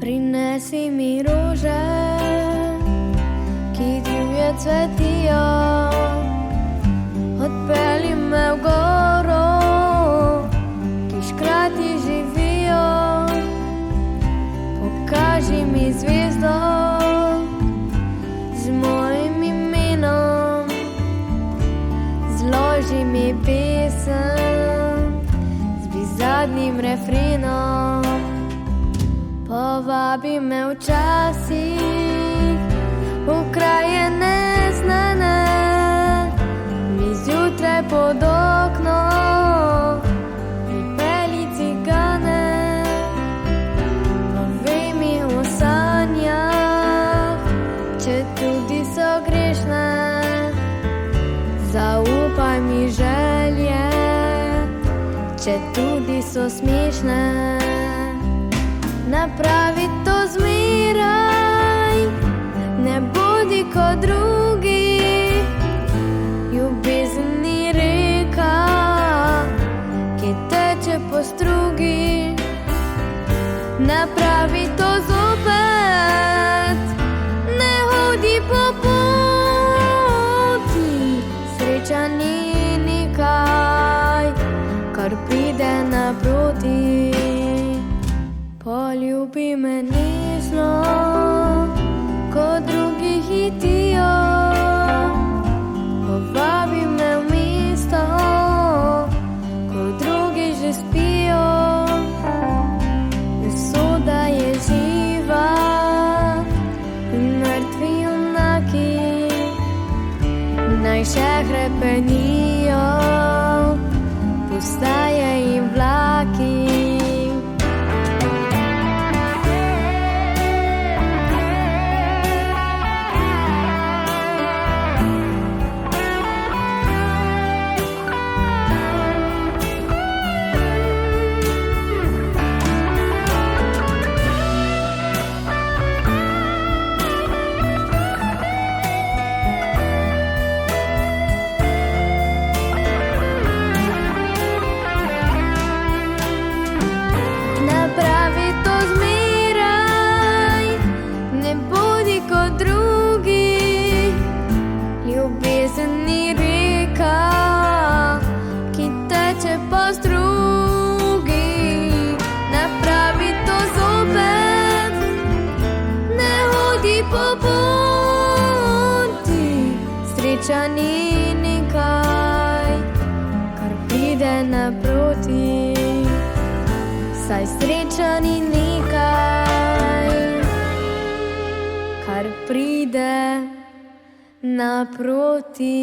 Prinesi mi rože, ki divje cvetijo, odpelji me v goro, ki škrati živijo. Pokaži mi zvezdo z mojim imenom, zloži mi pesem z bizarnim refrenom. Povabi me včasih v kraje neznane, mi zjutraj pod okno pripelji cigane. Povej mi o sanjah, če tudi so grešne, zaupaj mi želje, če tudi so smešne. Napravi to zmeraj, ne bodi kot drugi, ljubezen ni reka, ki teče po strugi. Napravi to zopet, ne hodi po poti, sreča ni nekaj, kar pride naproti. Poljubi me nežno, ko drugi hitijo, povabi me v mesto, ko drugi že spijo. Usoda je živa in mrtvi junaki naj še hrepenijo, postaje in vlaki. Sreča ni nekaj, kar pride naproti, saj sreča ni nekaj, kar pride naproti.